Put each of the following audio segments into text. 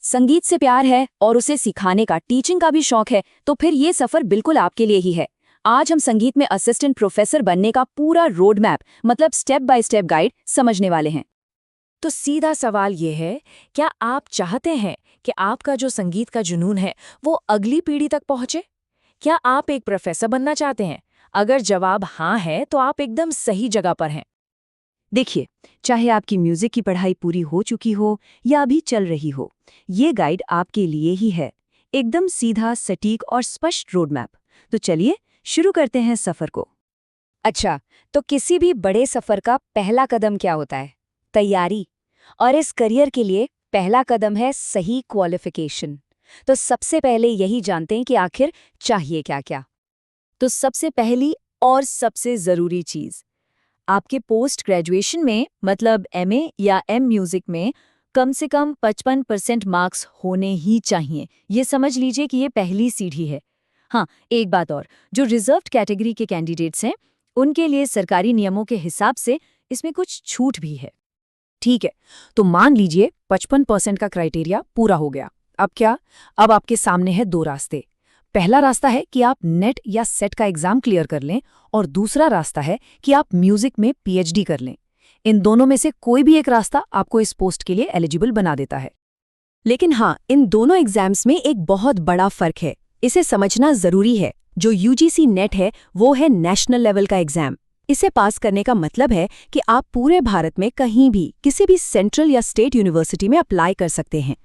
संगीत से प्यार है और उसे सिखाने का, टीचिंग का भी शौक है, तो फिर ये सफर बिल्कुल आपके लिए ही है। आज हम संगीत में असिस्टेंट प्रोफेसर बनने का पूरा रोड मैप, मतलब स्टेप बाय स्टेप गाइड समझने वाले हैं। तो सीधा सवाल ये है, क्या आप चाहते हैं कि आपका जो संगीत का जुनून है वो अगली पीढ़ी तक पहुंचे? क्या आप एक प्रोफेसर बनना चाहते हैं? अगर जवाब हाँ है तो आप एकदम सही जगह पर हैं। देखिए, चाहे आपकी म्यूजिक की पढ़ाई पूरी हो चुकी हो या अभी चल रही हो, ये गाइड आपके लिए ही है। एकदम सीधा, सटीक और स्पष्ट रोड मैप। तो चलिए शुरू करते हैं सफर को। अच्छा, तो किसी भी बड़े सफर का पहला कदम क्या होता है? तैयारी। और इस करियर के लिए पहला कदम है सही क्वालिफिकेशन। तो सबसे पहले यही जानते हैं कि आखिर चाहिए क्या क्या। तो सबसे पहली और सबसे ज़रूरी चीज़, आपके पोस्ट ग्रेजुएशन में, मतलब एमए या एम म्यूजिक में, कम से कम 55% मार्क्स होने ही चाहिए। ये समझ लीजिए कि ये पहली सीढ़ी है। हाँ, एक बात और, जो रिजर्व्ड कैटेगरी के कैंडिडेट्स हैं, उनके लिए सरकारी नियमों के हिसाब से इसमें कुछ छूट भी है। ठीक है, तो मान लीजिए 55% का क्राइटेरिया पूरा हो गया। अब क्या? अब आपके सामने है दो रास्ते। पहला रास्ता है कि आप नेट या सेट का एग्जाम क्लियर कर लें, और दूसरा रास्ता है कि आप म्यूजिक में पीएचडी कर लें। इन दोनों में से कोई भी एक रास्ता आपको इस पोस्ट के लिए एलिजिबल बना देता है। लेकिन हाँ, इन दोनों एग्जाम्स में एक बहुत बड़ा फर्क है। इसे समझना जरूरी है। जो यूजीसी नेट है वो है नेशनल लेवल का एग्जाम। इसे पास करने का मतलब है कि आप पूरे भारत में कहीं भी किसी भी सेंट्रल या स्टेट यूनिवर्सिटी में अप्लाई कर सकते हैं।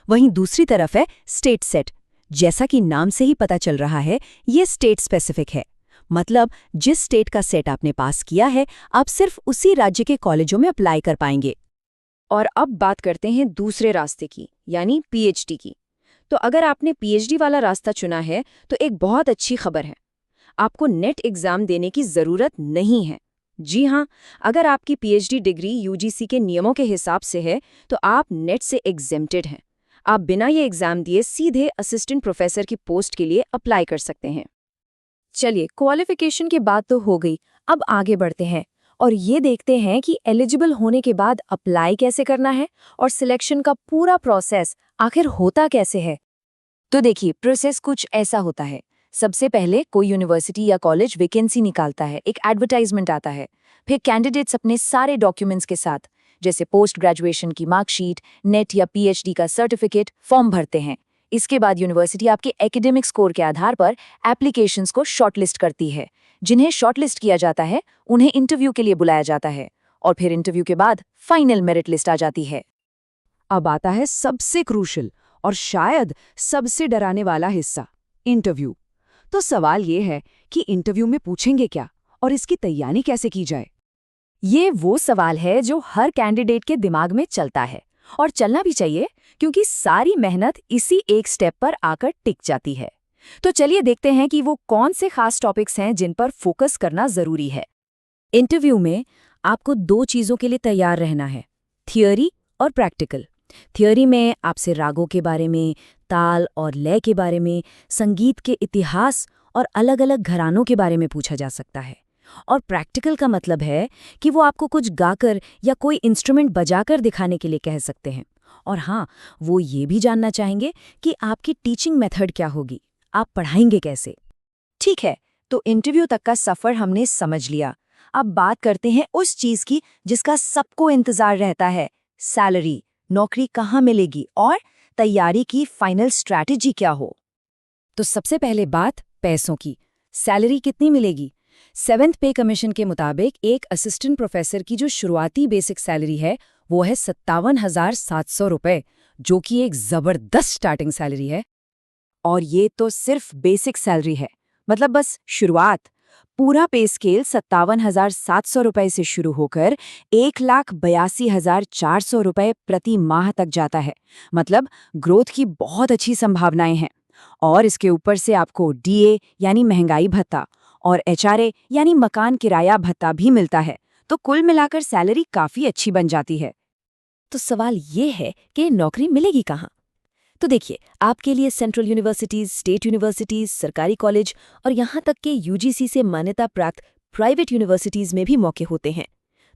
वहीं दूसरी तरफ है स्टेट सेट। जैसा कि नाम से ही पता चल रहा है, ये स्टेट स्पेसिफिक है। मतलब जिस स्टेट का सेट आपने पास किया है, आप सिर्फ उसी राज्य के कॉलेजों में अप्लाई कर पाएंगे। और अब बात करते हैं दूसरे रास्ते की, यानी पीएचडी की। तो अगर आपने पीएचडी वाला रास्ता चुना है, तो एक बहुत अच्छी खबर है, आपको नेट एग्जाम देने की जरूरत नहीं है। जी हाँ, अगर आपकी पीएचडी डिग्री यूजीसी के नियमों के हिसाब से है, तो आप नेट से एग्जेम्प्टेड हैं। आप बिना ये एग्जाम दिए सीधे असिस्टेंट प्रोफेसर की पोस्ट के लिए अप्लाई कर सकते हैं। चलिए, क्वालिफिकेशन की बात तो हो गई, अब आगे बढ़ते हैं और ये देखते हैं कि एलिजिबल होने के बाद अप्लाई कैसे करना है और सिलेक्शन का पूरा प्रोसेस आखिर होता कैसे है। तो देखिए, प्रोसेस कुछ ऐसा होता है। सबसे पहले कोई यूनिवर्सिटी या कॉलेज वैकेंसी निकालता है, एक एडवर्टाइजमेंट आता है। फिर कैंडिडेट्स अपने सारे डॉक्यूमेंट्स के साथ, जैसे पोस्ट ग्रेजुएशन की मार्कशीट, नेट या पीएचडी का सर्टिफिकेट, फॉर्म भरते हैं। इसके बाद यूनिवर्सिटी आपके एकेडमिक स्कोर के आधार पर एप्लीकेशंस को शॉर्टलिस्ट करती है। जिन्हें शॉर्टलिस्ट किया जाता है, उन्हें इंटरव्यू के लिए बुलाया जाता है, और फिर इंटरव्यू के बाद फाइनल मेरिट लिस्ट आ जाती है। अब आता है सबसे क्रूशल और शायद सबसे डराने वाला हिस्सा, इंटरव्यू। तो सवाल ये है कि इंटरव्यू में पूछेंगे क्या और इसकी तैयारी कैसे की जाए। ये वो सवाल है जो हर कैंडिडेट के दिमाग में चलता है, और चलना भी चाहिए, क्योंकि सारी मेहनत इसी एक स्टेप पर आकर टिक जाती है। तो चलिए देखते हैं कि वो कौन से खास टॉपिक्स हैं जिन पर फोकस करना जरूरी है। इंटरव्यू में आपको दो चीजों के लिए तैयार रहना है, थियोरी और प्रैक्टिकल। थियोरी में आपसे रागों के बारे में, ताल और लय के बारे में, संगीत के इतिहास और अलग-अलग घरानों के बारे में पूछा जा सकता है। और प्रैक्टिकल का मतलब है कि वो आपको कुछ गाकर या कोई इंस्ट्रूमेंट बजाकर दिखाने के लिए कह सकते हैं। और हाँ, वो ये भी जानना चाहेंगे कि आपकी टीचिंग मेथड क्या होगी, आप पढ़ाएंगे कैसे। ठीक है, तो इंटरव्यू तक का सफर हमने समझ लिया। अब बात करते हैं उस चीज की जिसका सबको इंतजार रहता है, सैलरी। नौकरी कहाँ मिलेगी और तैयारी की फाइनल स्ट्रैटेजी क्या हो। तो सबसे पहले बात पैसों की। सैलरी कितनी मिलेगी? 7th पे कमीशन के मुताबिक एक असिस्टेंट प्रोफेसर की जो शुरुआती बेसिक सैलरी है वो है 57,700 रुपए, जो कि एक जबरदस्त स्टार्टिंग सैलरी है। और ये तो सिर्फ बेसिक सैलरी है, मतलब बस शुरुआत। पूरा पे स्केल 57,700 रुपए से शुरू होकर 1,82,400 रुपए प्रति माह तक जाता है। मतलब ग्रोथ की बहुत अच्छी संभावनाएं हैं। और इसके ऊपर से आपको डीए यानी महंगाई भत्ता और एचआरए यानी मकान किराया भत्ता भी मिलता है। तो कुल मिलाकर सैलरी काफी अच्छी बन जाती है। तो सवाल ये है कि नौकरी मिलेगी कहाँ? तो देखिए, आपके लिए सेंट्रल यूनिवर्सिटीज, स्टेट यूनिवर्सिटीज, सरकारी कॉलेज और यहाँ तक कि यूजीसी से मान्यता प्राप्त प्राइवेट यूनिवर्सिटीज में भी मौके होते हैं।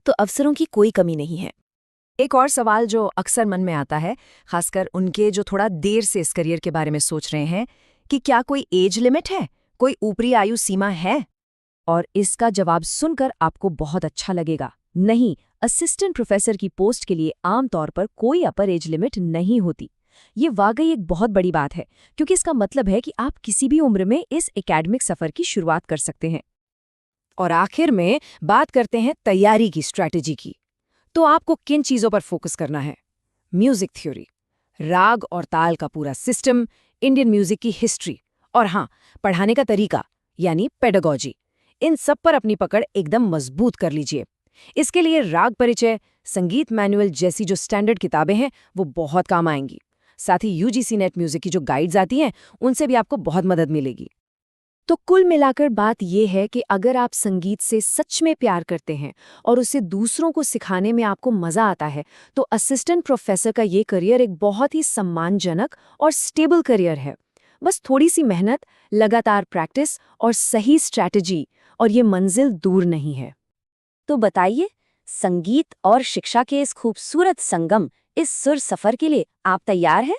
तो अवसरों की कोई कमी नहीं है। एक और सवाल जो अक्सर मन में आता है, खासकर उनके जो थोड़ा देर से इस करियर के बारे में सोच रहे हैं, कि क्या कोई एज लिमिट है, कोई ऊपरी आयु सीमा है? और इसका जवाब सुनकर आपको बहुत अच्छा लगेगा। नहीं, असिस्टेंट प्रोफेसर की पोस्ट के लिए आमतौर पर कोई अपर एज लिमिट नहीं होती। ये वाकई एक बहुत बड़ी बात है, क्योंकि इसका मतलब है कि आप किसी भी उम्र में इस एकेडमिक सफर की शुरुआत कर सकते हैं। और आखिर में बात करते हैं तैयारी की स्ट्रैटेजी की। तो आपको किन चीजों पर फोकस करना है? म्यूजिक थ्योरी, राग और ताल का पूरा सिस्टम, इंडियन म्यूजिक की हिस्ट्री, और हाँ, पढ़ाने का तरीका यानी पेडागॉजी। इन सब पर अपनी पकड़ एकदम मजबूत कर लीजिए। इसके लिए राग परिचय, संगीत मैनुअल जैसी जो स्टैंडर्ड किताबें हैं वो बहुत काम आएंगी। साथ ही यूजीसी नेट म्यूजिक की जो गाइड्स आती हैं उनसे भी आपको बहुत मदद मिलेगी। तो कुल मिलाकर बात यह है कि अगर आप संगीत से सच में प्यार करते हैं और उसे दूसरों को सिखाने में आपको मजा आता है, तो असिस्टेंट प्रोफेसर का ये करियर एक बहुत ही सम्मानजनक और स्टेबल करियर है। बस थोड़ी सी मेहनत, लगातार प्रैक्टिस और सही स्ट्रैटेजी, और ये मंजिल दूर नहीं है। तो बताइए, संगीत और शिक्षा के इस खूबसूरत संगम, इस सुर सफर के लिए आप तैयार हैं?